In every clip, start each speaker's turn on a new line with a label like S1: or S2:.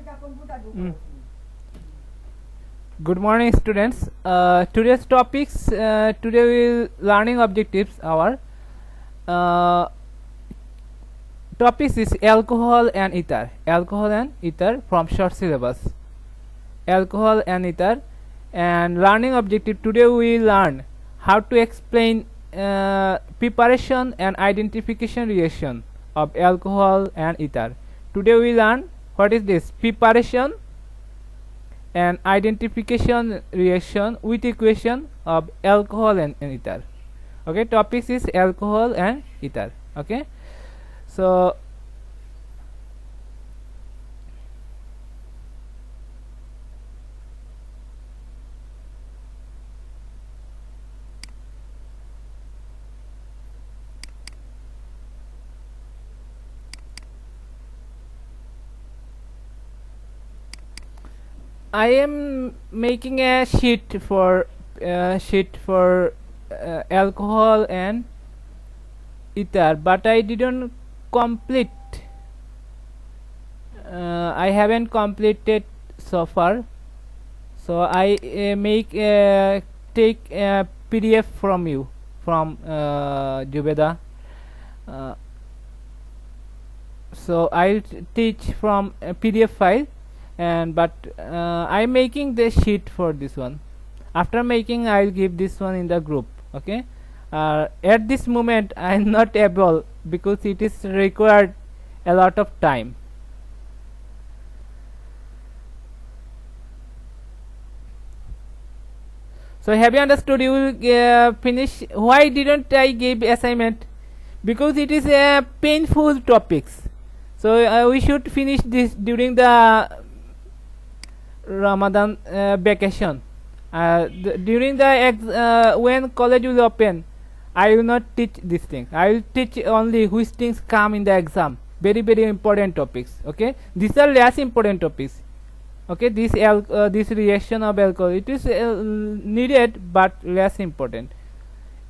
S1: Mm. Good morning, students. Today's topics. Today we learning objectives. Our uh, topics is alcohol and ether. Alcohol and ether from short syllabus. Alcohol and ether. And learning objective. Today we learn how to explain preparation and identification reaction of alcohol and ether. Today we learn what is this preparation and identification reaction with equation of alcohol and ether. Okay, topics is alcohol and ether. Okay, so I am making a sheet for alcohol and ether, but I didn't complete. I haven't completed so far, so I take a PDF from you from Jubeda. So I'll teach from a PDF file, and but I'm making the sheet for this one. After making, I'll give this one in the group. Okay. At this moment, I'm not able because it is required a lot of time. So have you understood? You will finish. Why didn't I give assignment? Because it is a painful topics. So we should finish this during the Ramadan vacation. During the when college will open, I will not teach this thing. I will teach only which things come in the exam. Very important topics. Okay, these are less important topics. Okay, this reaction of alcohol, it is needed but less important.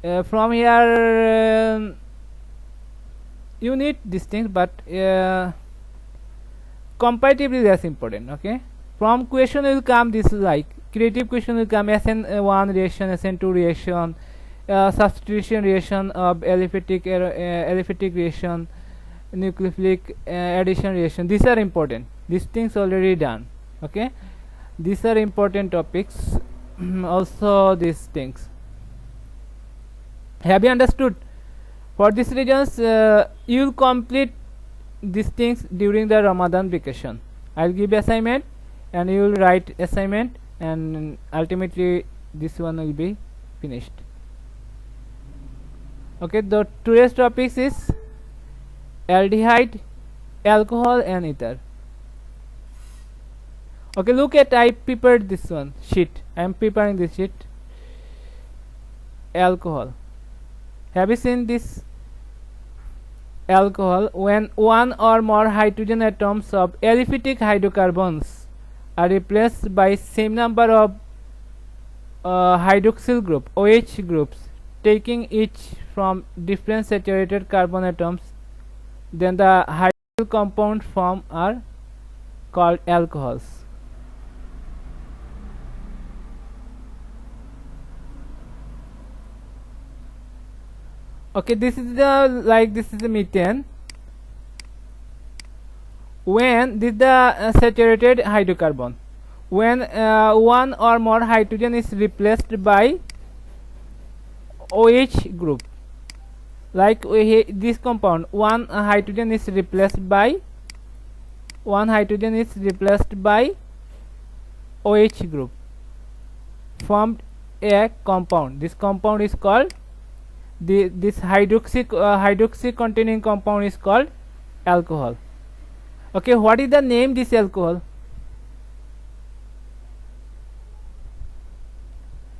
S1: From here you need these things, but comparatively less important. Okay, from question will come this, like creative question will come SN1 reaction, SN2 reaction, substitution reaction of aliphatic reaction, nucleophilic addition reaction. These are important. These things already done. Okay, these are important topics. Also these things, have you understood? For these reasons, you will complete these things during the Ramadan vacation. I'll give assignment and you will write assignment, and ultimately this one will be finished. Okay, the today's topics is aldehyde, alcohol and ether. Okay, look at, I prepared this one sheet. I am preparing this sheet. Alcohol. Have you seen this? Alcohol, when one or more hydrogen atoms of aliphatic hydrocarbons are replaced by same number of hydroxyl group OH groups, taking each from different saturated carbon atoms, then the hydroxyl compound form are called alcohols. Okay, this is the methane. When this is the saturated hydrocarbon, when one or more hydrogen is replaced by OH group, like this compound, one hydrogen is replaced by OH group, formed a compound. This compound is called this hydroxy containing compound is called alcohol. Okay, what is the name this alcohol?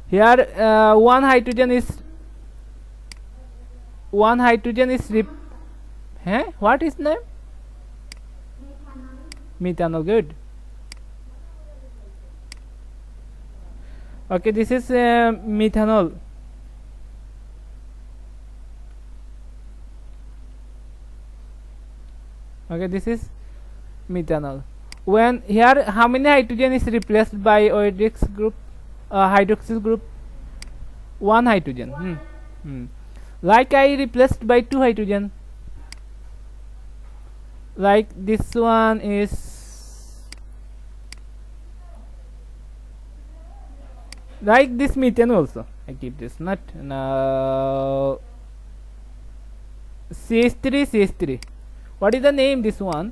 S1: Here one hydrogen is what is name? Methanol. Good. Okay, this is methanol. Okay, this is methanol. when here how many hydrogen is replaced by OH group, hydroxyl group? One hydrogen. Like I replaced by two hydrogen, like this one is like this methane also. I keep this not now. CH3. What is the name this one?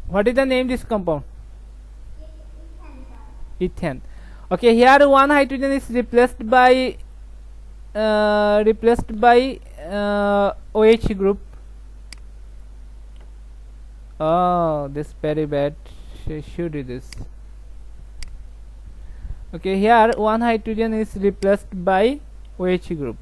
S1: What is the name this compound? Ethane. Okay, here one hydrogen is replaced by OH group. Oh, this very bad. Should do this. Okay, here one hydrogen is replaced by OH group.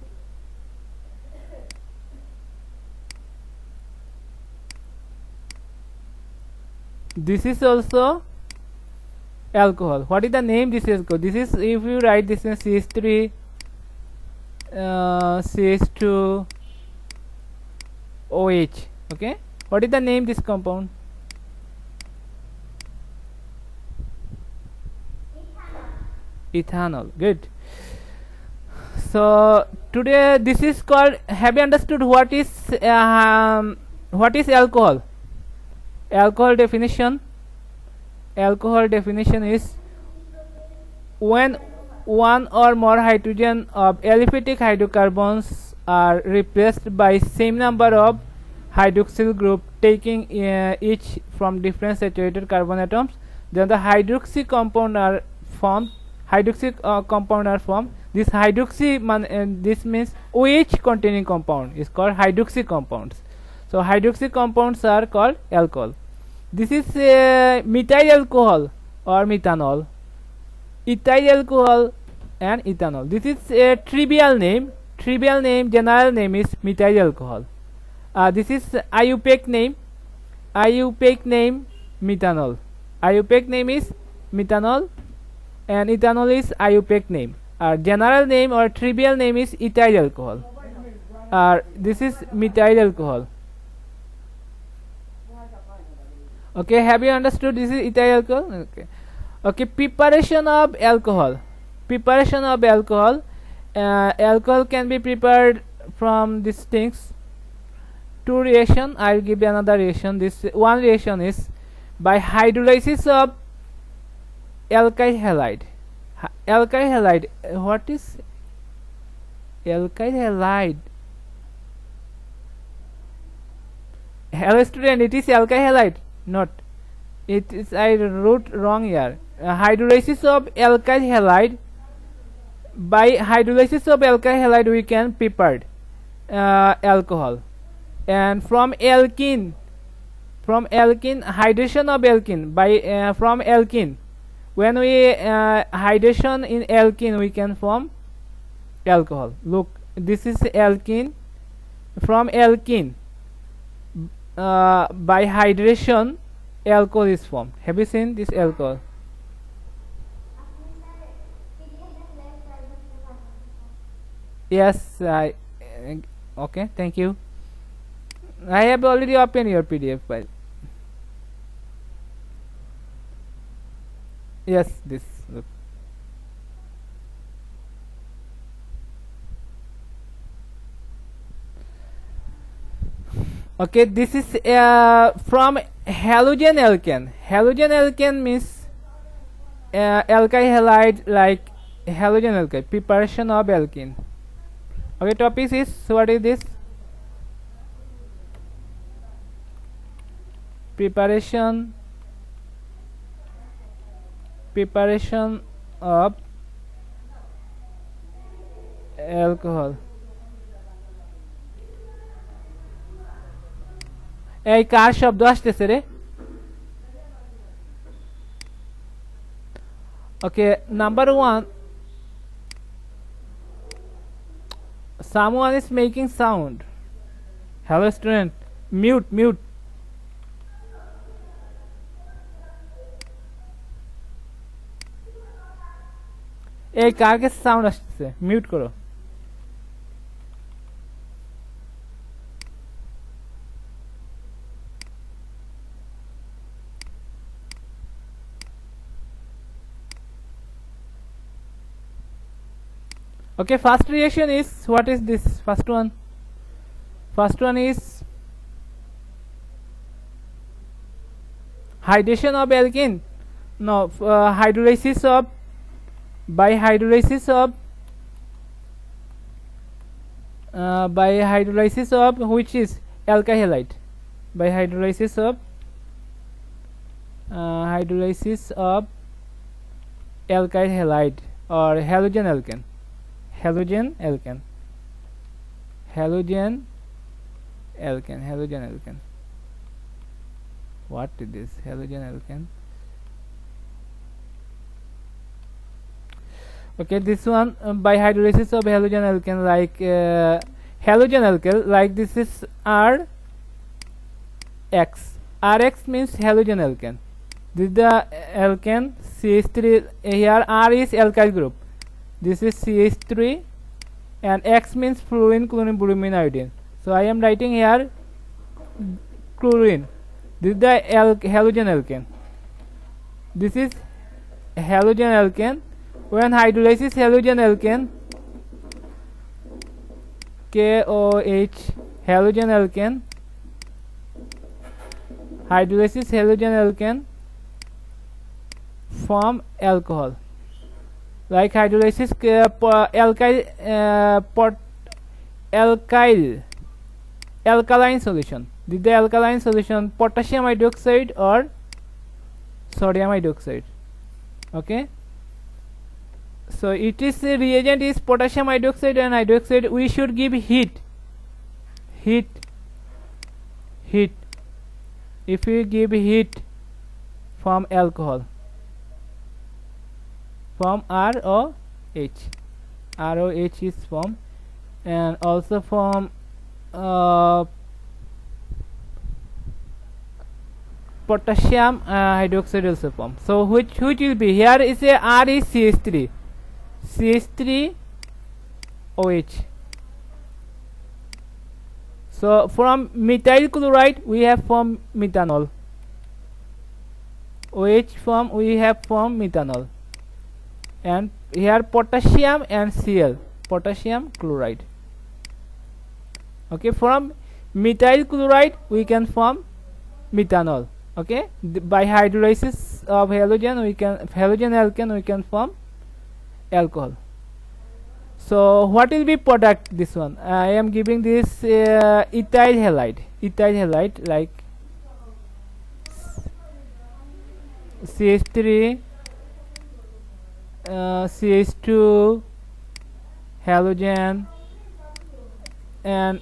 S1: This is also alcohol. What is the name this is alcohol? This is, if you write this in CH3, CH2, OH. Okay, what is the name this compound? Ethanol. Good. So today this is called, have you understood what is alcohol? Alcohol definition is when one or more hydrogen of aliphatic hydrocarbons are replaced by same number of hydroxyl group taking each from different saturated carbon atoms, then the hydroxy compound are formed. This hydroxy this means OH containing compound is called hydroxy compounds. So hydroxy compounds are called alcohol. This is methyl alcohol or methanol, ethyl alcohol and ethanol. This is a trivial name. General name is methyl alcohol. This is IUPAC name. Methanol. IUPAC name is methanol and ethanol is IUPAC name. General name or trivial name is ethyl alcohol. This is methyl alcohol. Okay, have you understood this is ethyl alcohol? Okay, preparation of alcohol. Alcohol can be prepared from these things. Two reaction. I will give you another reaction. This one reaction is by hydrolysis of alkyl halide. What is alkyl halide? Hello student, it is alkyl halide. Not. It is, I wrote wrong here. Hydrolysis of alkyl halide. By hydrolysis of alkyl halide we can prepare alcohol. And from alkene, hydration of alkene by from alkene. When we hydration in alkene, we can form alcohol. Look, this is alkene. From alkene, by hydration, alcohol is formed. Have you seen this alcohol? Yes. Okay. Thank you. I have already opened your PDF file. Yes, this. Look. Okay, this is from halogen alkane. Halogen alkane means alkyl halide, like halogen alkane, preparation of alkene. Okay, topic is, what is this? Preparation of alcohol. এই কার শব্দ আসতেছে রে? Okay, number 1, someone is making sound. Hello student, mute. এই কার কাছে sound আসতেছে? Mute করো। Okay, first reaction is, what is this first one? First one is hydration of alkene. No, hydrolysis of, by hydrolysis of which is alkyl halide, by hydrolysis of alkyl halide or halogen alkane. What is this halogen alkane? Okay, this one by hydrolysis of halogen alkane, like halogen alkyl, like this is RX. RX means halogen alkane. This is the alkane CH3. Here R is alkyl group. This is CH3, and X means fluorine, chlorine, bromine, iodine. So I am writing here chlorine. This is the halogen alkane. This is halogen alkane. When hydrolysis halogen alkane, KOH, halogen alkane, hydrolysis halogen alkane form alcohol. Like hydrolysis alkaline solution. This is the alkaline solution, potassium hydroxide or sodium hydroxide. Okay, so it is reagent is potassium hydroxide and hydroxide. We should give heat. If we give heat, form alcohol, form ROH is formed, and also form potassium hydroxide also form. So which will be, here is a R is CH3OH. So from methyl chloride we have formed methanol. OH form we have formed methanol, and here potassium and Cl, potassium chloride. Okay, from methyl chloride we can form methanol. Okay, by hydrolysis of halogen alkane we can form alcohol. So what will be product? This one I am giving this ethyl halide, like CH3, CH2, halogen, and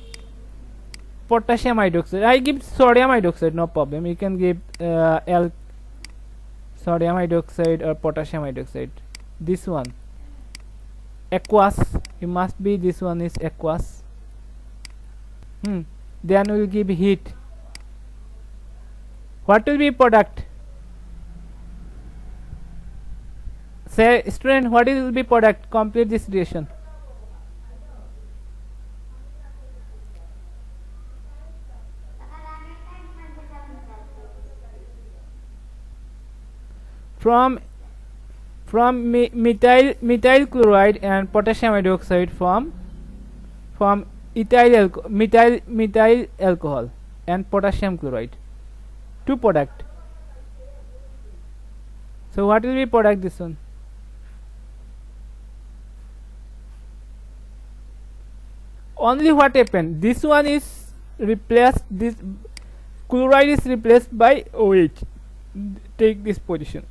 S1: potassium hydroxide. I give sodium hydroxide, no problem. You can give sodium hydroxide or potassium hydroxide. This one aqueous, it must be, this one is aqueous. Then we will give heat. What will be product? Say, student, what will be product? Complete this reaction. From methyl chloride and potassium hydroxide form methyl alcohol and potassium chloride. Two product. So what will be product? This one. Only what happened? This one is replaced. This chloride is replaced by OH. Take this position.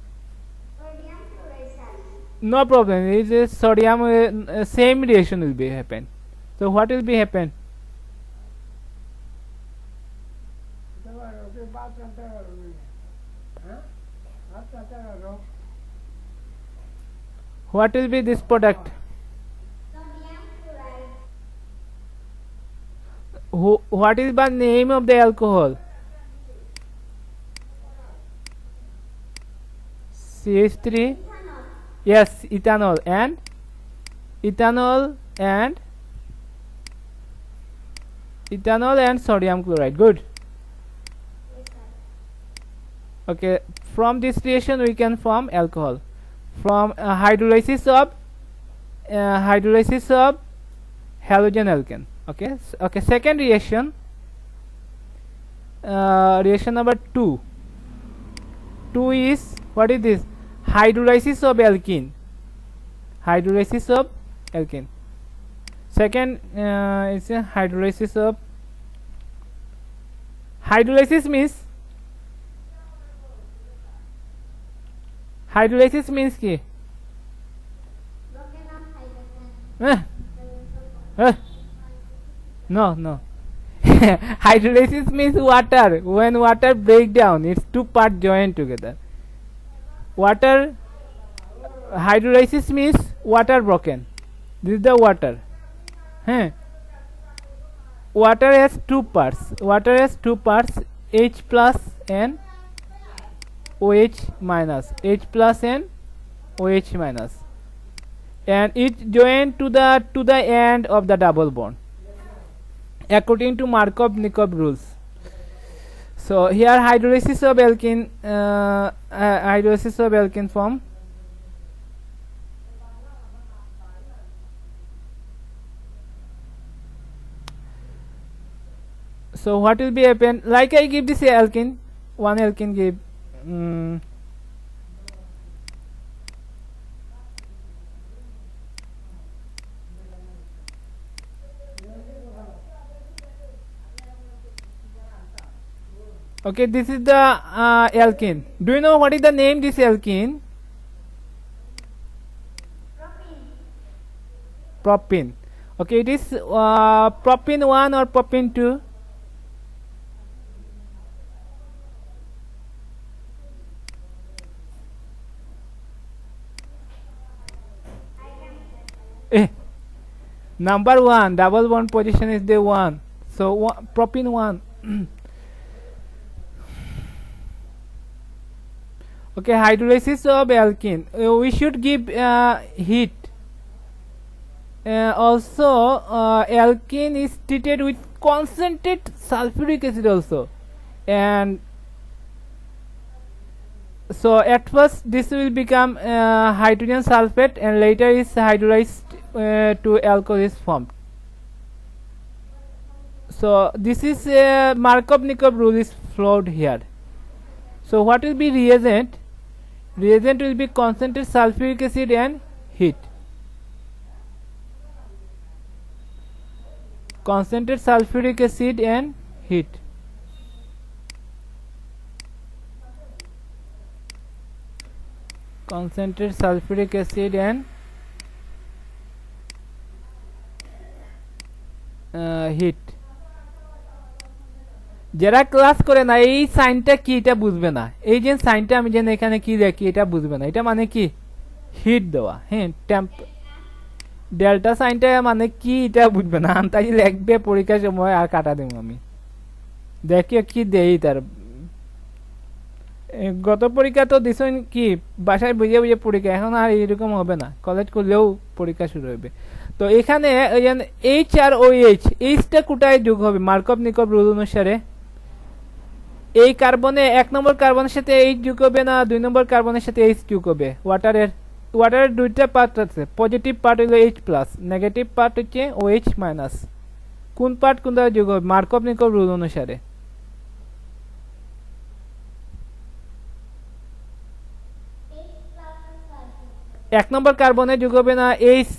S1: No problem. It is sodium. Same reaction will be happen. So what will be happen? What will be this product? What is the name of the alcohol? CH3. Yes, ethanol and sodium chloride. Good. Okay, from this reaction we can form alcohol. From hydrolysis of hydrolysis of halogen alkane. Okay, second reaction, reaction number 2 is, what is this? Hydrolysis of alkene. Second is a hydrolysis of, hydrolysis means ki no hydrolysis means water. When water break down, it's two parts joined together. Hydrolysis means water broken. This is the water. Water has two parts. H plus and OH minus. And it joined to the end of the double bond, according to Markov-Nikov rules. So here hydrolysis of alkene form. So what will be happen? Like I give this alkene, one alkene give okay, this is the alkene. Do you know what is the name this alkene? Propene. Okay, it is propene 1 or propene 2? Number 1, double bond position is the 1. So propene 1. Okay, hydrolysis of alkene. We should give heat. Also, alkene is treated with concentrated sulfuric acid also, and so at first this will become hydrogen sulfate, and later is hydrolyzed to alcohol is formed. So this is Markov-Nikov rule is followed here. So what will be reagent? Reagent will be concentrated sulfuric acid and heat. Concentrated sulfuric acid and heat. Concentrated sulfuric acid and heat. যারা class করে না এই সাইনটা কি এটা বুঝবে না, এই যে সাইনটা আমি যেন এখানে কি দেখি এটা বুঝবে না। এটা মানে কি হিট দেওয়া, হ্যাঁ টেম্প ডেল্টা সাইনটা মানে কি এটা বুঝবে না, তাই লিখবে পরীক্ষার সময় আর কাটা দেবো আমি। দেখি কি দেই তার গত পরীক্ষা তো দিছেন কি বাসায় বুঝে বুঝে পরীক্ষা, এখন আর এরকম হবে না, কলেজ করলেও পরীক্ষা শুরু হবে। তো এখানে এইচ আর ও এইচটা কোটায় যোগ হবে মার্কভ-নিকভ রুল অনুসারে? এই কার্বনে 1 নম্বর কার্বনের সাথে এইচ যোগ হবে না 2 নম্বর কার্বনের সাথে এইচ যোগ হবে? ওয়াটারের দুইটা পার্ট আছে, পজিটিভ পার্ট হলো এইচ প্লাস, নেগেটিভ পার্ট হচ্ছে ও এইচ মাইনাস। কোন পার্ট কোন দ্বারা যোগ হবে মার্কভ-নিকভ রুল অনুসারে? এক নম্বর কার্বনে যোগ হবে না H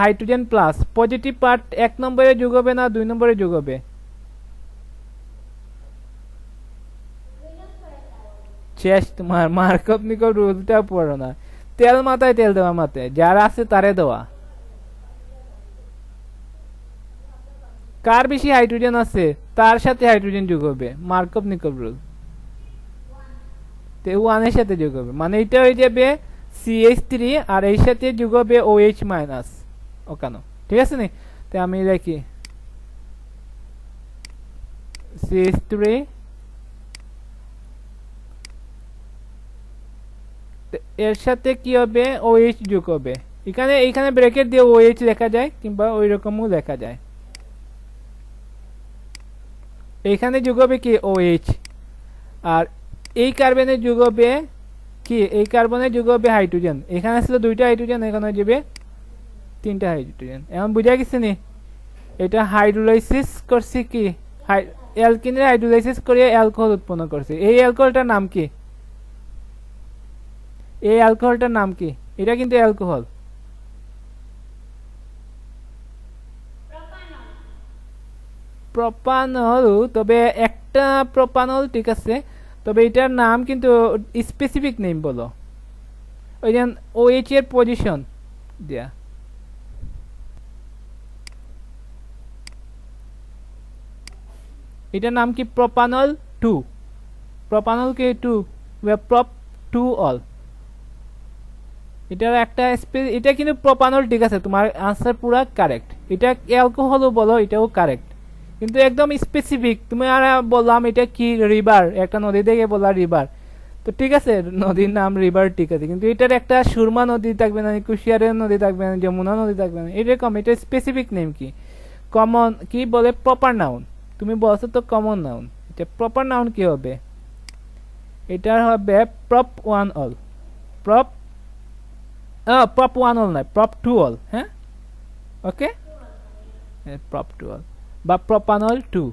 S1: hydrogen plus, positive part 1 নম্বরে যোগ হবে না 2 নম্বরে যোগ হবে? শেষ তোমার মার্কভ-নিকভ রুলটা পড়ো না, তেল মাথায় তেল দেওয়া মাথায় যারা আছে তারে দেওয়া। কার বেশি হাইড্রোজেন আছে তার সাথে হাইড্রোজেন যোগ হবে মার্কভ-নিকভ রুল, তো 1 এর সাথে যোগ হবে, মানে এটা হয়ে যাবে CH3 আর এর সাথে যোগ হবে OH মাইনাস ওখানে, ঠিক আছে নি? তো আমি লিখি CH3 এর সাথে কি হবে OH যোগ হবে, এখানে ব্র্যাকেট দিয়ে OH লেখা যায় কিংবা ওই রকমও লেখা যায়। এখানে যোগ হবে কি OH, আর এই কার্বনে যোগ হবে কি এই কার্বনে যোগ হবে হাইড্রোজেন, এখানে ছিল দুইটা হাইড্রোজেন, এখানে যাবে তিনটা হাইড্রোজেন এখন বুঝা গেছে নি এটা হাইড্রোলাইসিস করছে কি অ্যালকিনের হাইড্রোলাইসিস করে অ্যালকোহল উৎপন্ন করছে এই অ্যালকোহলটার নাম কি এই অ্যালকোহলটার নাম কি এটা কিন্তু অ্যালকোহল প্রোপানল তবে একটা প্রোপানল ঠিক আছে তবে এটার নাম কিন্তু স্পেসিফিক নেম বলো ওই যেন OH এর পজিশন দিয়া এটার নাম কি প্রোপানল 2 প্রোপানল কে 2 প্রপ 2 অল এটার একটা এটা কিন্তু প্রোপানল ঠিক আছে তোমার आंसर পুরো কারেক্ট এটা অ্যালকোহলও বলো এটাও কারেক্ট কিন্তু একদম স্পেসিফিক তুমি আর বললাম এটা কি রিভার একটা নদী থেকে বলা রিভার তো ঠিক আছে নদীর নাম রিভার ঠিক আছে কিন্তু এটার একটা সুরমা নদী থাকবে না কুশিয়ারের নদী থাকবে না যমুনা নদী থাকবে না এরকম এটা স্পেসিফিক নেম কি কমন কি বলে প্রপার নাউন তুমি বলছো তো কমন নাউন এটা প্রপার নাউন কি হবে এটার হবে prop 1 all prop prop 1 all নয় প্রপ 2 অল হ্যাঁ ওকে প্রপ 2 অল বা প্রোপানল 2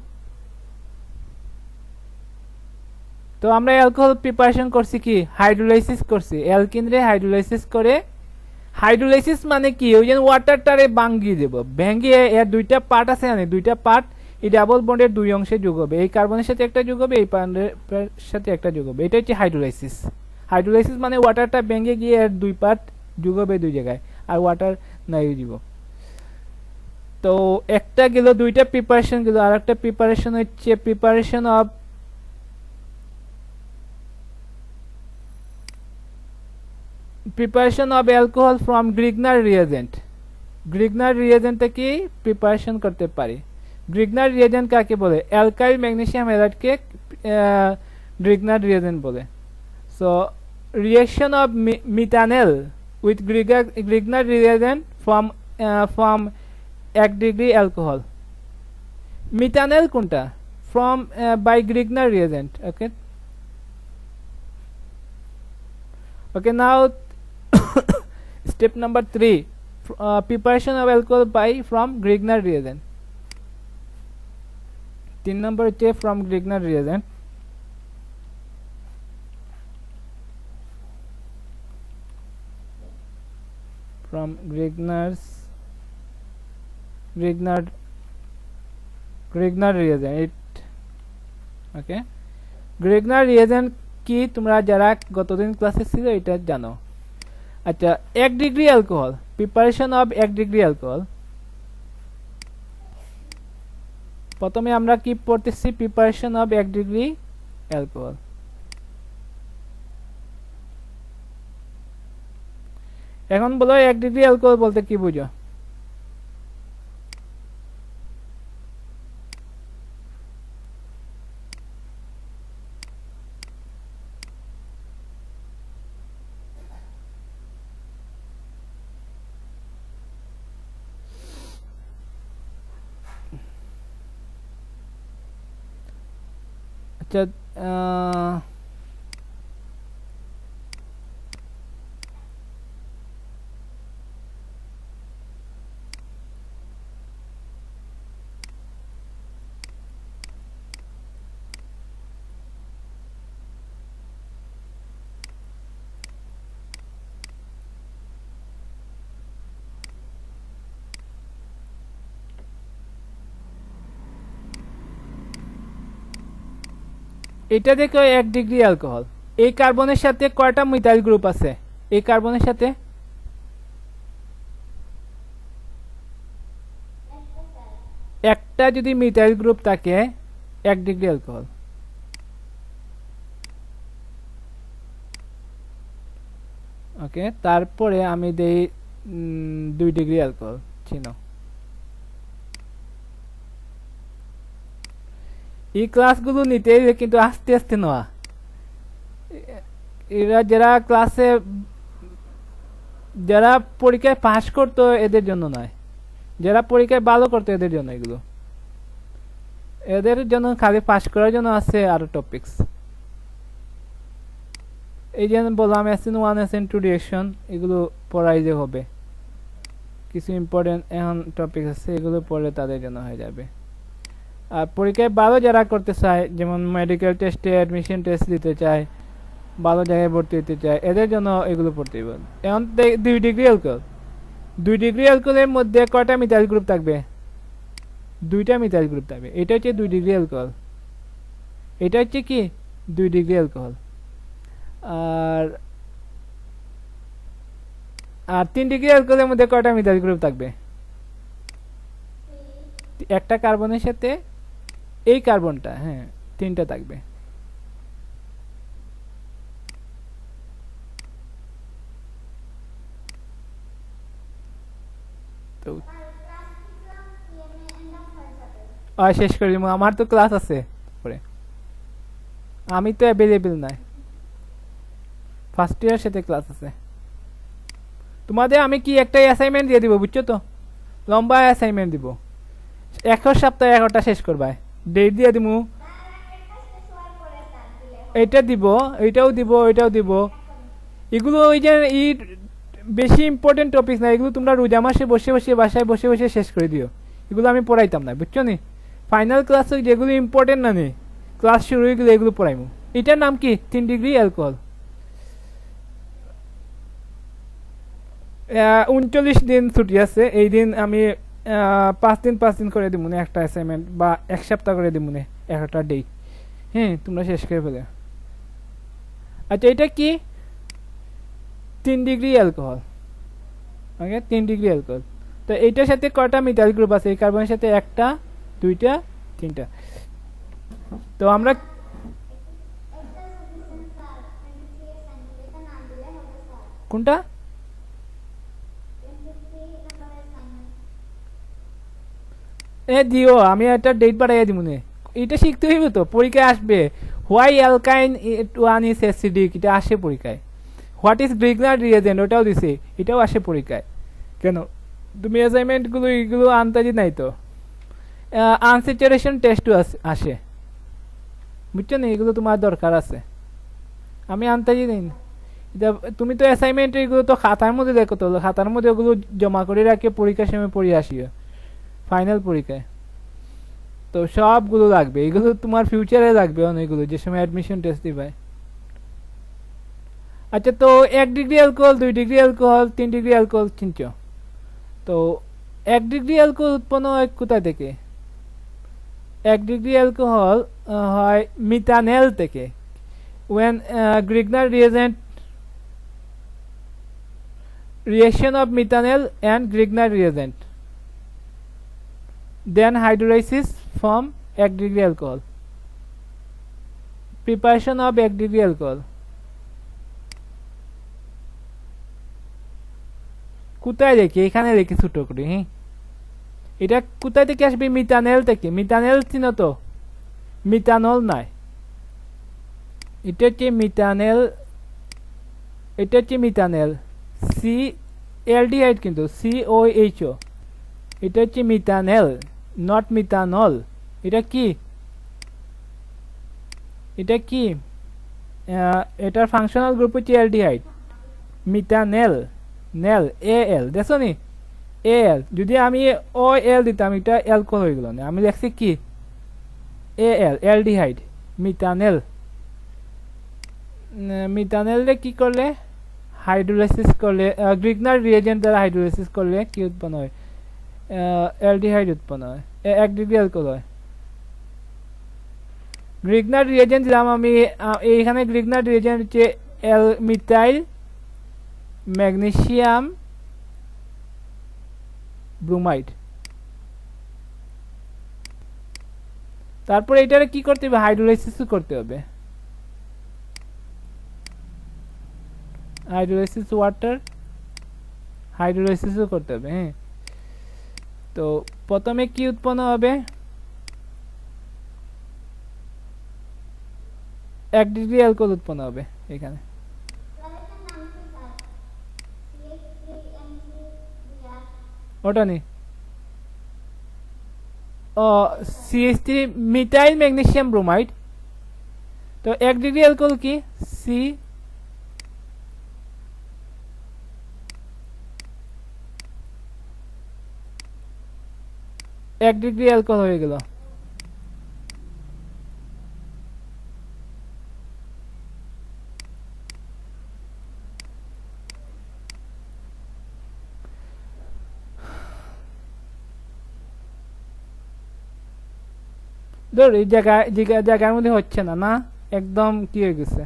S1: তো আমরা অ্যালকোহল প্রিপারেশন করছি কি হাইড্রোলাইসিস করছি অ্যালকিন রে হাইড্রোলাইসিস করে হাইড্রোলাইসিস মানে কি ওই যে ওয়াটারটারে ভাঙিয়ে দেব ভেঙে এর দুইটা পার্ট আছে না দুইটা পার্ট এই ডাবল বন্ডের দুই অংশে যোগ হবে এই কার্বনের সাথে একটা যোগ হবে এই পার্টের সাথে একটা যোগ হবে এটা হচ্ছে হাইড্রোলাইসিস হাইড্রোলাইসিস মানে ওয়াটারটা ভেঙে গিয়ে এর দুই পার্ট যোগ হবে দুই জায়গায় আর ওয়াটার নাই দিব তো একটা গেল দুইটা প্রিপারেশন গেল আর একটা প্রিপারেশন হচ্ছে preparation of alcohol from Grignard reagent Grignard reagent থেকে প্রিপারেশন করতে পারি গ্রিগনার রিয়েজেন্ট কাকে বলে অ্যালকাইল ম্যাগনেসিয়াম হ্যালাইডকে গ্রিগনার রিয়েজেন্ট বলে so reaction of methanol with Grignard reagent from 1 degree alcohol methanol কোনটা from by Grignard reagent okay now step number 3 preparation of alcohol by from Grignard reagent 3 number হচ্ছে from Grignard reagent from Grignard reagent okay Grignard reagent কি তোমরা যারা গতদিন ক্লাসে ছিল এটা জানো আচ্ছা 1 degree alcohol preparation of 1 degree alcohol প্রথমে আমরা কি পড়তেছি প্রিপারেশন অফ 1 ডিগ্রি অ্যালকোহল এখন বলো 1 ডিগ্রি অ্যালকোহল বলতে কি বুঝো এটা দেখো 1 ডিগ্রি অ্যালকোহল এই কার্বনের সাথে কয়টা মিথাইল গ্রুপ আছে এই কার্বনের সাথে একটা যদি মিথাইল গ্রুপ থাকে 1 ডিগ্রি অ্যালকোহল ওকে তারপরে আমি দেই 2 ডিগ্রি অ্যালকোহল চিনো এই ক্লাসগুলো নিতে কিন্তু আস্তে আস্তে নেওয়া এরা যারা ক্লাসে যারা পরীক্ষায় পাস করতো এদের জন্য নয় যারা পরীক্ষায় ভালো করতো এদের জন্য এগুলো এদের জন্য খালি পাস করার জন্য আছে আরো টপিকস এই যে বললাম SN1 SN2 রিঅ্যাকশন এগুলো পড়াই যে হবে কিছু ইম্পর্টেন্ট এখন টপিক আছে, এগুলো পড়লে তাদের জন্য হয়ে যাবে। আর পরীক্ষায় ভালো যারা করতে চায়, যেমন মেডিকেল টেস্টে অ্যাডমিশন টেস্ট দিতে চায়, ভালো জায়গায় ভর্তি হতে চায়, এদের জন্য এগুলো পড়তে হবে। এখন 2 ডিগ্রি অ্যালকোহল, 2 ডিগ্রি অ্যালকোহলের মধ্যে কয়টা মিথাইল গ্রুপ থাকবে? 2টা মিথাইল গ্রুপ থাকবে। এটা হচ্ছে 2 ডিগ্রি অ্যালকোহল, এটা হচ্ছে কি 2 ডিগ্রি অ্যালকোহল। আর আর 3 ডিগ্রি অ্যালকোহলের মধ্যে কয়টা মিথাইল গ্রুপ থাকবে? একটা কার্বনের সাথে এই কার্বনটা, হ্যাঁ 3টা থাকবে। তো শেষ করে দিব, আমার তো ক্লাস আছে পরে, আমি তো অ্যাভেলেবেল নাই, ফার্স্ট ইয়ার সাথে ক্লাস আছে। তোমাদের আমি কি একটা অ্যাসাইনমেন্ট দিয়ে দিব, বুঝছো তো? লম্বা অ্যাসাইনমেন্ট দিব, 1 সপ্তাহে 1টা শেষ করবাই, ডেট দিয়ে দিব। এটা দিব, এটাও দিব, এটাও দিব। এগুলো ওই যে বেশি ইম্পর্টেন্ট টপিক না, এগুলো তোমরা রোজা মাসে বসে বসে বাসায় বসে বসে শেষ করে দিও। এগুলো আমি পড়াইতাম না, বুঝছো নি? ফাইনাল ক্লাস যেগুলো ইম্পর্টেন্ট না নেই, ক্লাস শুরু হয়ে গেলে এগুলো পড়াইমু। এটার নাম কি 3 ডিগ্রি অ্যালকোহল। 39 দিন ছুটি আছে, এই দিন আমি 5 দিন 5 দিন করে দিব না একটা অ্যাসাইনমেন্ট, বা 1 সপ্তাহ করে দিব না একটা ডেট। হ্যাঁ তোমরা শেষ করে ফেলে। আচ্ছা এটা কি 3 ডিগ্রি অ্যালকোহল, ওকে 3 ডিগ্রি অ্যালকোহল। তো এইটার সাথে কয়টা মিথাইল গ্রুপ আছে? এই কার্বনের সাথে 1টা 2টা 3টা। তো আমরা কোনটা দিও, আমি একটা ডেট পাঠাইয়া দিব না, এটা শিখতে হইব তো, পরীক্ষায় আসবে। হোয়াই অ্যালকাইন ওয়ান ইজ অ্যাসিডিক, এটা আসে পরীক্ষায়। হোয়াট ইজ গ্রিগনার রিয়েজেন্ট, ওটাও দিছে, এটাও আসে পরীক্ষায়। কেন তুমি অ্যাসাইনমেন্টগুলো এগুলো আনতাজি নাই তো? আনস্যাচুরেশন টেস্টও আসে, বুঝছো না? এগুলো তোমার দরকার আছে, আমি আনতাজি নেই। তুমি তো অ্যাসাইনমেন্ট এগুলো তো খাতার মধ্যে দেখো, তো খাতার মধ্যে ওগুলো জমা করে রাখে, পরীক্ষার সময় পড়ে আসিও ফাইনাল পরীক্ষায়। তো সবগুলো লাগবে, এগুলো তোমার ফিউচারে লাগবে অনেকগুলো, যে সময় অ্যাডমিশন টেস্ট দিবে। আচ্ছা তো 1 degree alcohol, 2 degree alcohol, 3 degree alcohol চিনছো তো? 1 ডিগ্রি অ্যালকোহল উৎপন্ন হয় কোথায় থেকে? 1 ডিগ্রি অ্যালকোহল হয় মিথানেল থেকে। when Grignard reaction of methanol and Grignard reagent, then hydrolysis from 1 degree alcohol, preparation of 1 degree alcohol। কোথায় রেখে? এখানে রেখে ছোট করে। হ্যাঁ এটা কোথায় থেকে আসবে? মিথানেল থেকে। মিথানেল চিনো তো? মিথানল নয়, এটা হচ্ছে মিথানেল, এটা হচ্ছে মিথানেল, সি এলডিহাইড কিন্তু COHO, এটা হচ্ছে মিথানেল, নট মিথানল। এটা কি? এটা কি? এটার ফাংশনাল গ্রুপ হচ্ছে অ্যালডিহাইড, মিথানেল, নেল AL, দেখো নি AL। যদি আমি OL দিতাম এটা অ্যালকোহল হয়ে গেল না, আমি লিখছি কি AL, অ্যালডিহাইড, মিথানেল। মিথানেলরে কি করলে? হাইড্রোলাইসিস করলে, গ্রিগনার রিয়েজেন্ট দ্বারা হাইড্রোলাইসিস করলে কি উৎপন্ন হয়? অ্যালডিহাইড উৎপন্ন হয়, 1 ডিগ্রি অ্যালকোহল হয়। গ্রিগনার রিয়েজেন্ট দিলাম আমি, এইখানে গ্রিগনার রিয়েজেন্ট হচ্ছে মিথাইল ম্যাগনেসিয়াম ব্রোমাইড। তারপরে এটারে কি করতে হবে? হাইড্রোলাইসিস করতে হবে, হাইড্রোলাইসিস ওয়াটার, হাইড্রোলাইসিসও করতে হবে। হ্যাঁ তো প্রথমে কি উৎপন্ন হবে? 1 ডিগ্রি অ্যালকোহল উৎপন্ন হবে এখানে। ওটা নেই, CH3 মিথাইল ম্যাগনেসিয়াম ব্রোমাইড। তো 1 ডিগ্রি অ্যালকোহল কি? সি 1 ডিগ্রি অ্যালকোহল হয়ে গেল। ধর এই জায়গার মধ্যে হচ্ছে না, না একদম কি হয়ে গেছে।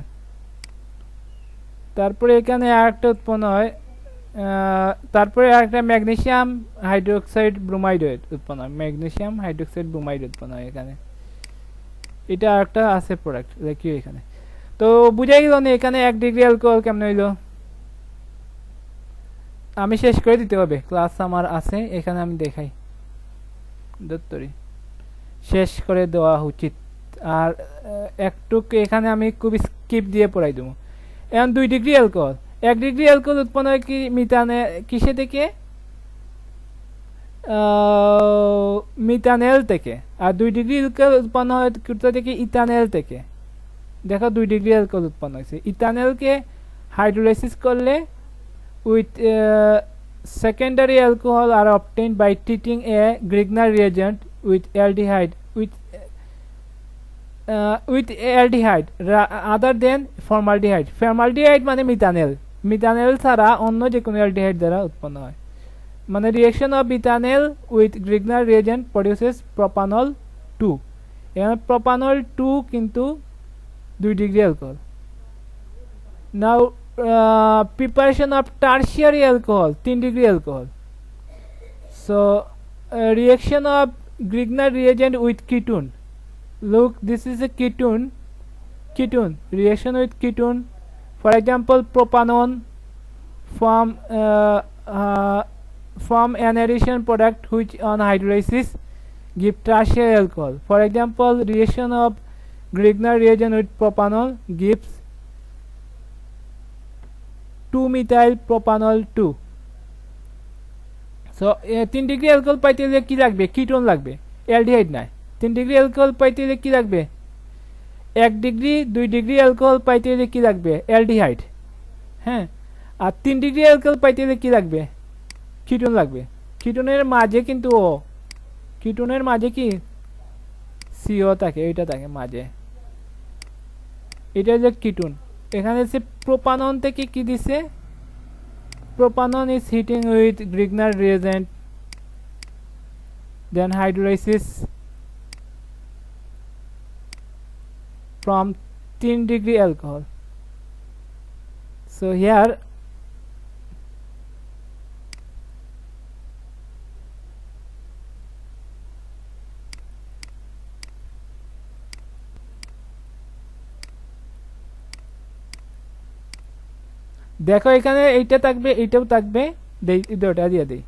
S1: তারপরে এখানে আরেকটা উৎপন্ন হয়, তারপরে আরেকটা ম্যাগনেসিয়াম হাইড্রোক্সাইড ব্রোমাইড উৎপন্ন হয়, ম্যাগনেসিয়াম হাইড্রোক্সাইড ব্রোমাইড উৎপন্ন হয় এখানে। এটা আরেকটা আছে প্রোডাক্ট দেখি এখানে। তো বুঝাই গেল না এখানে 1 ডিগ্রি অ্যালকোহল কেমন হইলো। আমি শেষ করে দিতে হবে, ক্লাস আমার আছে এখানে, আমি দেখাই দত্তরি শেষ করে দেওয়া উচিত। আর একটু এখানে আমি খুব স্কিপ দিয়ে পড়াই দেবো। এখন 2 ডিগ্রি অ্যালকোহল, 1 ডিগ্রি অ্যালকোহল উৎপন্ন হয় কি মিথানে, কিসে থেকে, মিথানেল থেকে। আর 2 ডিগ্রি অ্যালকোহল উৎপন্ন হয় কোথা থেকে, ইথানেল থেকে। দেখো 2 ডিগ্রি অ্যালকোহল উৎপন্ন হয়েছে। ইথানেলকে হাইড্রোলাইসিস করলে with secondary alcohol are obtained by treating a Grignard reagent with aldehyde other than formaldehyde. Formaldehyde মানে মিথানেল, মিথানেল ছাড়া অন্য যে কোনো অ্যালডিহাইড দ্বারা উৎপন্ন হয়। মানে reaction of methanal with Grignard reagent produces propanol 2। এখানে প্রোপানল 2 কিন্তু 2 degree alcohol. Now preparation of tertiary alcohol 3 degree alcohol. So reaction of Grignard reagent with ketone. Look, this is a ketone reaction with ketone. For example, propanone from an addition product which on hydrolysis give tertiary alcohol. For example, reaction of Grignard reagent with propanol gives 2-methyl propanol 2. So 3 degree alcohol পাইতে হলে কি লাগবে, ketone লাগবে, aldehyde নাই। 3 degree alcohol পাইতে হলে কি লাগবে, 1 ডিগ্রি 2 ডিগ্রি অ্যালকোহল পাইতে হলে কি লাগবে, অ্যালডিহাইড। হ্যাঁ, আর 3 ডিগ্রি অ্যালকোহল পাইতে হলে কি লাগবে, কিটোন লাগবে। কিটোনের মাঝে কিন্তু কিটোনের মাঝে কি সিও থাকে, এইটা থাকে মাঝে, এটা যে কিটোন। এখানে সে প্রোপানন থেকে কি দিছে, propanone is heating with Grignard reagent, then hydrolysis from 3 degree alcohol. So here দেখো এখানে এইটা থাকবে, এইটাও থাকবে, দেই দুটো দিয়ে দেই।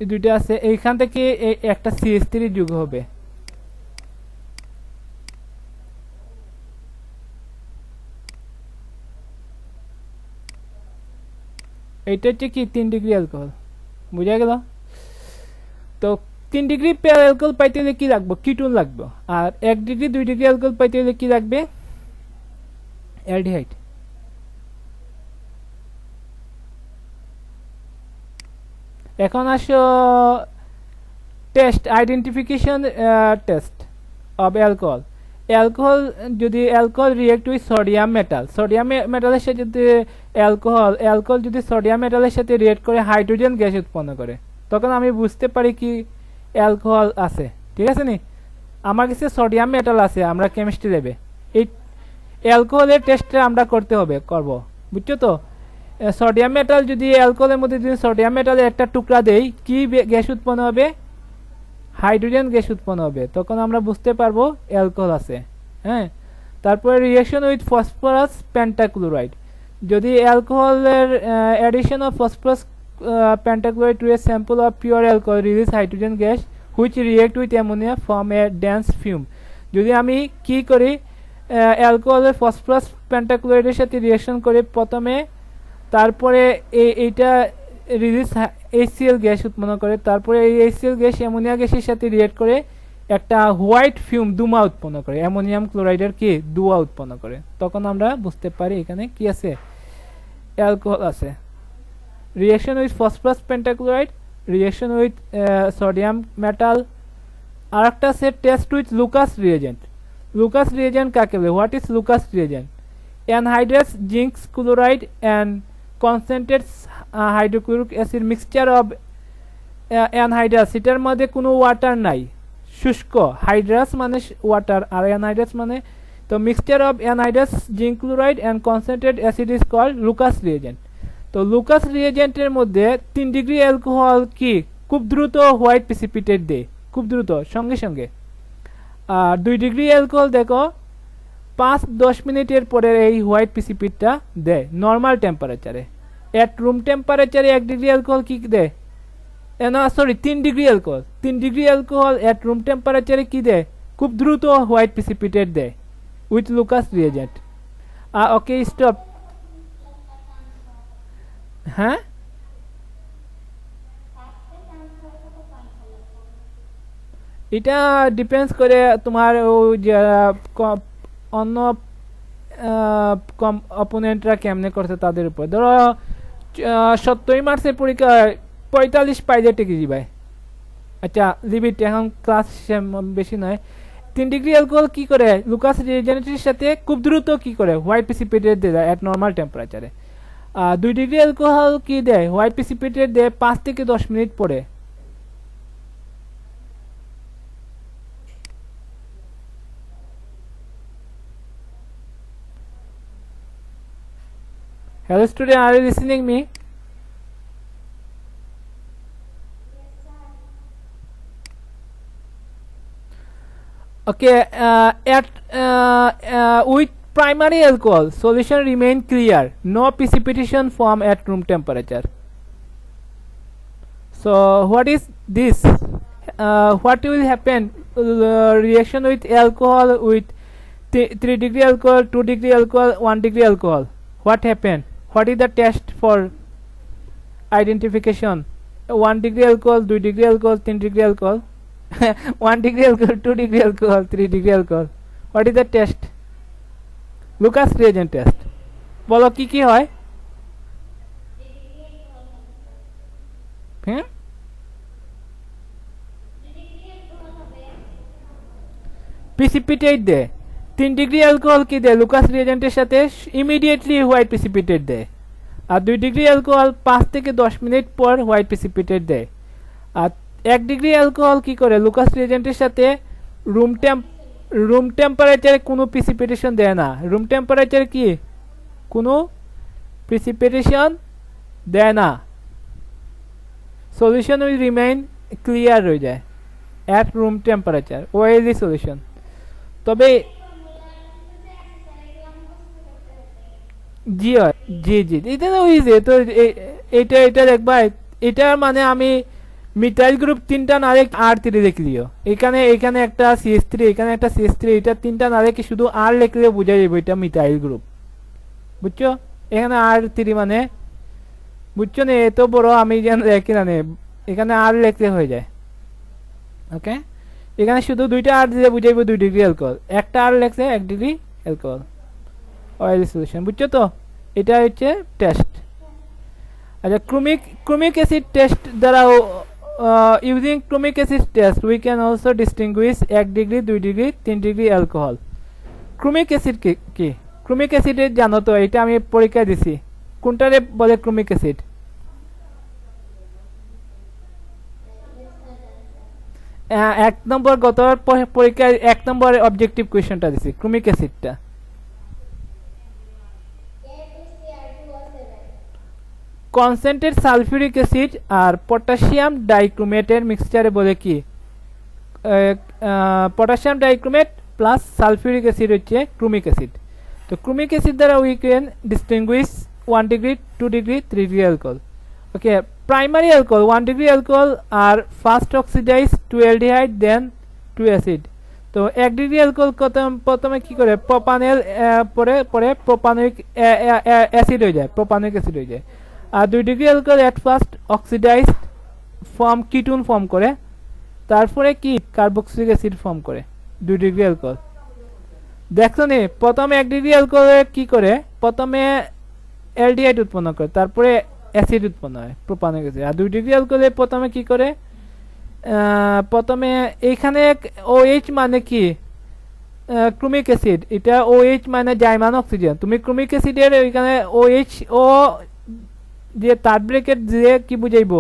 S1: এই দুটো আছে, এইখান থেকে একটা CH3 যোগ হবে। এইটা হচ্ছে কি 3 ডিগ্রি অ্যালকোহল, বুঝা গেল। তো 3 ডিগ্রি অ্যালকোহল পাইতে হলে কি লাগবে, কিটোন লাগবে। আর 1 ডিগ্রি 2 ডিগ্রি অ্যালকোহল পাইতে হলে কি লাগবে, অ্যালডিহাইড। এখন আসো test, identification test of alcohol. Alcohol যদি alcohol react with sodium metal, sodium মেটালের সাথে যদি অ্যালকোহল যদি সোডিয়াম মেটালের সাথে রিয়েক্ট করে হাইড্রোজেন গ্যাস উৎপন্ন করে, তখন আমি বুঝতে পারি কি অ্যালকোহল আছে। ঠিক আছে নি, আমার কাছে সোডিয়াম মেটাল আছে, আমরা কেমিস্ট্রি ল্যাবে এই অ্যালকোহলের টেস্টটা আমরা করব, বুঝছো তো। সোডিয়াম মেটাল যদি অ্যালকোহলের মধ্যে যদি সোডিয়াম মেটালের একটা টুকরা দেই, কি গ্যাস উৎপন্ন হবে, হাইড্রোজেন গ্যাস উৎপন্ন হবে, তখন আমরা বুঝতে পারবো অ্যালকোহল আছে। হ্যাঁ, তারপরে রিঅ্যাকশন উইথ ফসফরাস পেন্টাক্লোরাইড, যদি অ্যালকোহলের addition of phosphorus pentachloride to a sample of pure alcohol release hydrogen gas which react with ammonia form a dense fume. যদি আমি কি করি, অ্যালকোহলের ফসফরাস পেন্টাক্লোরাইডের সাথে রিঅ্যাকশন করে প্রথমে, তারপরে এইটা রিলিজ HCl গ্যাস উৎপন্ন করে, তারপরে এই HCl গ্যাস অ্যামোনিয়া গ্যাসের সাথে রিয়েক্ট করে একটা হোয়াইট ফিউম দুমা উৎপন্ন করে, অ্যামোনিয়াম ক্লোরাইডের কি দুয়া উৎপন্ন করে, তখন আমরা বুঝতে পারি এখানে কি আছে, অ্যালকোহল আছে। reaction with phosphorus pentachloride, reaction with sodium metal. আর একটা আছে test with Lucas reagent. Lucas reagent কাকে বলে? What is Lucas reagent? Anhydrous zinc chloride and concentrate hydrochloric acid mixture of anhydrous, এটার মধ্যে কোনো ওয়াটার নাই, শুষ্ক। হাইড্রাস মানে ওয়াটার আর অ্যানহাইড্রাস মানে, তো mixture of anhydrous zinc chloride and concentrate acid is called Lucas reagent. তো লুকাস রিয়েজেন্টের মধ্যে 3 ডিগ্রি অ্যালকোহল কি খুব দ্রুত হোয়াইট প্রিসিপিটেট দেয়, খুব দ্রুত, সঙ্গে সঙ্গে। আর 2 ডিগ্রি অ্যালকোহল দেখো 5-10 মিনিটের পরে এই হোয়াইট প্রিসিপিটটা দেয় নর্মাল টেম্পারেচারে। এট রুম টেম্পারেচারে 1 ডিগ্রি অ্যালকোহল কি দেয়? না sorry, 3 degree alcohol. 3 degree alcohol at room টেম্পারেচারে কি দেয়? খুব দ্রুত হোয়াইট প্রিসিপিটেট দেয় with Lucas reagent. Okay stop. হ্যাঁ, এটা ডিপেন্ডস করে তোমার যে অন্য অপোনেন্টরা কেমনে করছে তাদের উপর। ধরো 70 মার্কসের পরীক্ষায় 45 পাইজে টেকে যাবে। আচ্ছা লিমিট, এখন ক্লাস বেশি নয়। 3 ডিগ্রি অ্যালকোহল কি করে? লুকাস রিয়েজেন্টের সাথে খুব দ্রুত কি করে? হোয়াইট প্রিসিপিটেট দেয় এট নর্মাল টেম্পারেচারে। 2 ডিগ্রি অ্যালকোহল কি দেয়? হোয়াইট প্রিসিপিটেট দেয় 5 থেকে 10 মিনিট পরে। Hello student, are you listening me? Okay, with primary alcohol, solution remain clear. No precipitation form at room temperature. So what is this? What will happen? Reaction with alcohol with 3 degree alcohol, 2 degree alcohol, 1 degree alcohol. What happened? What is the test for identification? 1 degree alcohol, 2 degree alcohol, 3 degree alcohol. 1 degree alcohol, 2 degree alcohol, 3 degree alcohol. What is the test? Lucas reagent test. বলো কি কি হয়? হ্যাঁ, precipitate দেয়। 3 degree alcohol কি দেয়? Lucas রিয়েজেন্টের সাথে immediately white precipitate দেয়। আর 2 ডিগ্রি অ্যালকোহল 5 থেকে 10 মিনিট পর হোয়াইট প্রিসিপিটেট দেয়। আর 1 ডিগ্রি অ্যালকোহল কি করে? লুকাস রিয়েজেন্টের সাথে রুম টেম্পারেচারে কোনো প্রিসিপিটেশন দেয় না। রুম টেম্পারেচারে কি কোনো প্রিসিপিটেশন দেয় না। সলিউশন উইল রিমেইন ক্লিয়ার হয়ে যায় at room temperature, oily solution. তবে জি জি জি, এটা না ইজি। তো এটা দেখবা, এটা মানে আমি মিথাইল গ্রুপ 3টা না রেখে R3 লিখলিও। এখানে একটা CH3, এখানে একটা CH3, এটা 3টা না রেখে শুধু R লিখলে বোঝা যাবে এটা মিথাইল গ্রুপ, বুঝছো? এখানে R3 মানে বুঝছো না? এত বড় আমি যেন রেখে না, এখানে R লিখতে হয়ে যায়। ওকে, এখানে শুধু 2টা R দিয়ে বুঝাইব 2 ডিগ্রি অ্যালকোহল। একটা R লেখছে 1 ডিগ্রি অ্যালকোহল, অয়েল সলিউশন, বুঝছো তো? এটা হচ্ছে টেস্ট। আচ্ছা, ক্রোমিক অ্যাসিড টেস্ট দ্বারা using chromic acid test we can also distinguished 1 degree, 2 degree, 3 degree alcohol. Chromic acid কি? ক্রোমিক অ্যাসিডের জানো তো, এটা আমি পরীক্ষা দিছি। কোনটারে বলে ক্রোমিক অ্যাসিড? এক নম্বর গত পরীক্ষায় 1 নম্বর অবজেক্টিভ কোয়েশ্চনটা দিছি, ক্রোমিক অ্যাসিডটা। কনসেন্ট্রেট সালফিউরিক অ্যাসিড আর পটাশিয়াম ডাইক্রোমেটের মিক্সচারে বলে কি? Potassium dichromate plus sulphuric acid হচ্ছে ক্রোমিক অ্যাসিড। তো ক্রোমিক অ্যাসিড দ্বারা we can distinguish 1 degree, 2 degree, 3 degree alcohol. Okay, primary alcohol 1 degree alcohol আর first oxidize 2 aldehyde then 2 acid. তো 1 ডিগ্রি অ্যালকোহল প্রথমে কি করে? প্রোপানেল পরে প্রোপানোইক অ্যাসিড হয়ে যায়, প্রোপানোইক অ্যাসিড হয়ে যায়। আর 2 degree alcohol at first oxidise form ketone form করে, তারপরে কি কার্বক্সিলিক অ্যাসিড ফর্ম করে 2 ডিগ্রি অ্যালকোহল। দেখছো নি? প্রথমে 1 ডিগ্রি অ্যালকোহল কি করে? প্রথমে অ্যালডিহাইড উৎপন্ন করে, তারপরে অ্যাসিড উৎপন্ন হয় প্রোপানিক অ্যাসিড। আর 2 ডিগ্রি অ্যালকোহলে প্রথমে কি করে, প্রথমে এইখানে OH মানে কি ক্রোমিক অ্যাসিড, এটা OH মানে জার্মান অক্সিজেন। তুমি ক্রোমিক অ্যাসিডের এখানে OH ও যে থার্ড ব্র্যাকেট দিয়ে কি বুঝাইব,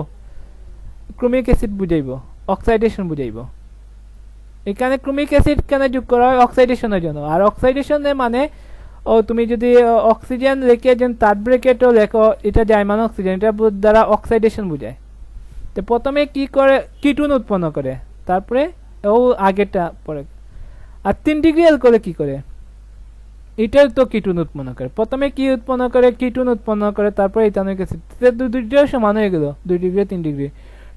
S1: ক্রোমিক অ্যাসিড বুঝাইব, অক্সাইডেশন বুঝাইব। এখানে ক্রোমিক অ্যাসিড কেন যোগ করা হয়, অক্সাইডেশনের জন্য। আর অক্সাইডেশনের মানে তুমি যদি অক্সিজেন রেখে যেন থার্ড ব্র্যাকেটও লেখো, এটা জার্মান অক্সিজেন, এটা দ্বারা অক্সাইডেশন বুঝায়। তো প্রথমে কি করে, কিটোন উৎপন্ন করে, তারপরে আগেরটা পরে। আর 3 ডিগ্রি অ্যালকোহলে কি করে, এটাও তো কিটোন উৎপন্ন করে। প্রথমে কি উৎপন্ন করে, কিটোন উৎপন্ন করে, তারপরে ইথানোয়িক অ্যাসিড। দুইটাও সমান হয়ে গেল, 2 degree 3 degree.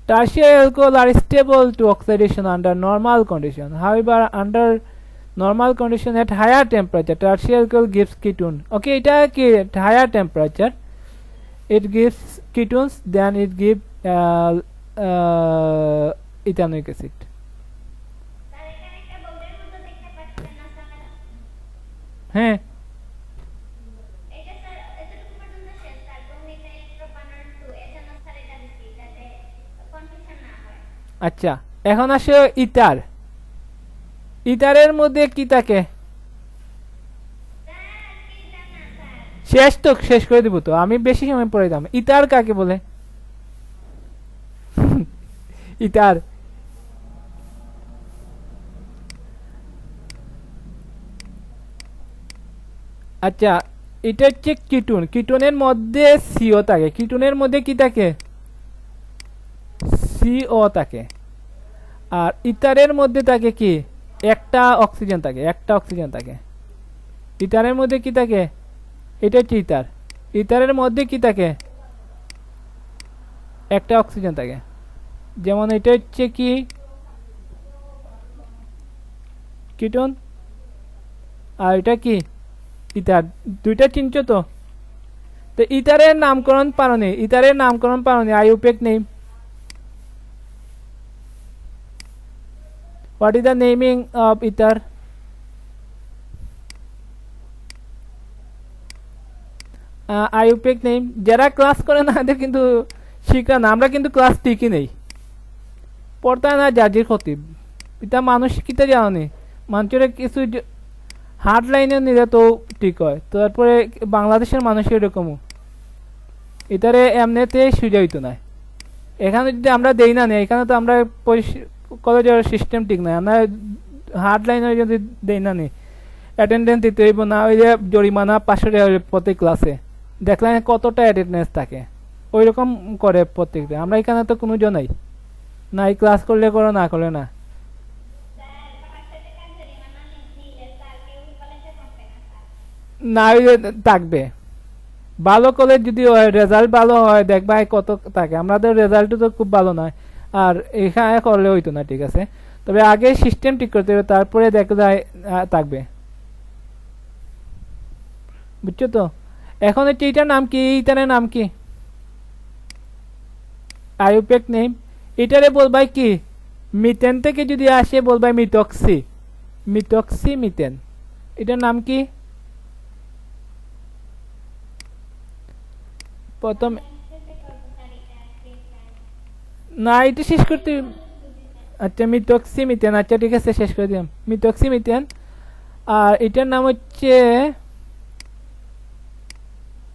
S1: Tertiary alcohol are stable to oxidation under normal condition. However, under normal condition at higher temperature, tertiary alcohol gives ketone. Okay, এটা কি at higher temperature it gives ketones, then it give ethanoic acid. হ্যাঁ, আচ্ছা এখন আসে ether. ইথারের মধ্যে কি থাকে, শেষ তো শেষ করে দিব তো, আমি বেশি সময় পড়ে দাম। ইথার কাকে বলে, ইথার আচ্ছা এটা হচ্ছে কিটোন। কিটোনের মধ্যে সিও থাকে, কিটোনের মধ্যে কি থাকে, সিও থাকে। আর ইথারের মধ্যে থাকে কি, একটা অক্সিজেন থাকে, একটা অক্সিজেন থাকে। ইথারের মধ্যে কি থাকে, এটা হচ্ছে ইথার। ইথারের মধ্যে কি থাকে, একটা অক্সিজেন থাকে। যেমন এটা হচ্ছে কি কিটোন, আর এটা কি ইথার। দুইটা চিনছো তো। তো ইথারের নামকরণ পারনি, ইথারের নামকরণ পারনি, IUPAC name. What is the naming of ether? IUPAC name. যারা ক্লাস করে না এদের কিন্তু শিখা না, আমরা কিন্তু ক্লাস ঠিকই নেই, পড়তা না জাজির ক্ষতি। এটা মানুষ কিতা জানি, মানুষের কিছু হার্ড লাইনে নিলে তো ঠিক হয়। তারপরে বাংলাদেশের মানুষ এরকমও, এটারে এমনিতে সুযোগ হইতো না। এখানে যদি আমরা দেই না, এখানে তো আমরা কলেজের সিস্টেম ঠিক নাই, আমরা হার্ড লাইনে যদি দেই না অ্যাটেন্ডেন্স দিতে হইব না, ওই যে জরিমানা 500 টাকা প্রত্যেক ক্লাসে, দেখলেন কতটা অ্যাটেন্ডেন্স থাকে, ওই রকম করে প্রত্যেকটা। আমরা এখানে তো কোনো জনাই নাই, ক্লাস করলে করো, না করলে না। না থাকবে, ভালো কলেজ যদি রেজাল্ট ভালো হয় দেখবা কত থাকে। আমাদের রেজাল্ট তো খুব ভালো নয়, আর এখানে করলে হইতো না, ঠিক আছে। তবে আগে সিস্টেম ঠিক করতে হবে, তারপরে দেখা যায় থাকবে, বুঝছো তো। এখন হচ্ছে এটার নাম কি, ইথারের নাম কি, আইউপেক নেম। এটারে বলবাই কি, মিথেন থেকে যদি আসে বলবাই মিথক্সি, মিথক্সি মিথেন। এটার নাম কি প্রথম, না এটা শেষ করতে। আচ্ছা মিথক্সি মিথেন, আচ্ছা ঠিক আছে শেষ করে দিলাম, মিথক্সি মিথেন। আর এটার নাম হচ্ছে,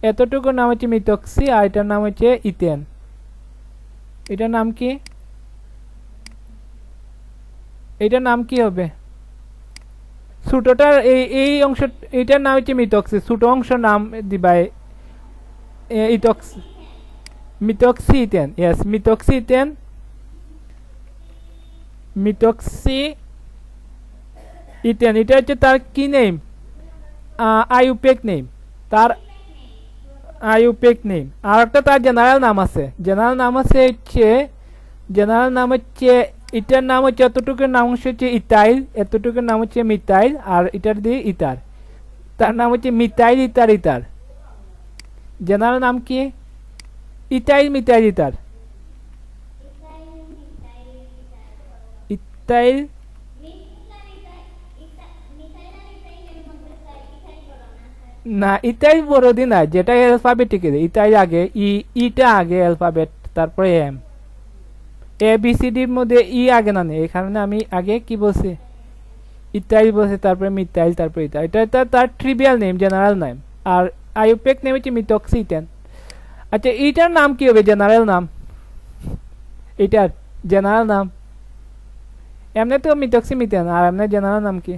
S1: এতটুকু নাম হচ্ছে মিথক্সি, আর এটার নাম হচ্ছে ইথেন। এটার নাম কি, এটার নাম কি হবে, ছোটটার এই অংশ, এটার নাম হচ্ছে মিথক্সি, ছোট অংশ নাম দিবাই ethoxy, methoxy ethane. Yes, methoxy ethane, methoxy ethane. এটা হচ্ছে তার কি নেম, আইউপেক নেম, তার আইউপেক নেম। আর একটা তার জেনারেল নাম আছে, জেনারেল নাম আছে হচ্ছে, জেনারেল নাম হচ্ছে, এটার নাম হচ্ছে, এতটুকুর নাম হচ্ছে ইথাইল, এতটুকুর নাম হচ্ছে মিথাইল, আর এটার দিয়ে ইথার, তার নাম হচ্ছে মিথাইল ইথার। ইথার জেনারেল নাম কি, ইথাইল মিথাইল ইথার, ইথাইল। না এটাই বড়দি না, যেটা অ্যালফাবেটিক এটাই আগে, ইটা আগে অ্যালফাবেট, তারপরে এম। এ বি সি ডির মধ্যে ই আগে না, এই কারণে আমি আগে কি বলছি, ইটাই বলছি, তারপরে মিথাইল, তারপরে ইটা। এটা তার ট্রিভিয়াল নেম, জেনারেল নেম। আর আইউপ্যাক নেম হচ্ছে মিথক্সিটেন। আচ্ছা এইটার নাম কি হবে, জেনারেল নাম? এটার জেনারেল নাম এমনি তো মিথক্সিমিথেন, আর এমনি জেনারেল নাম কি?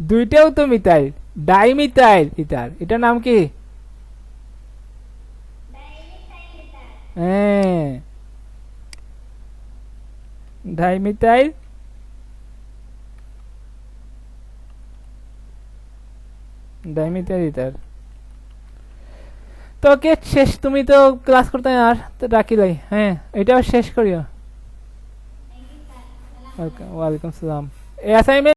S1: দুইটাও তো মিথাইল, ডাইমিথাইল। এটার নাম কি? হ্যাঁ, ডাইমিথাইল ডাইমিথাইল ইথার। তো ওকে, শেষ। তুমি তো ক্লাস করতে আর তো রাখিলাই। হ্যাঁ, এটাও শেষ করিও। ওয়ালাইকুম সালাম। এই অ্যাসাইনমেন্ট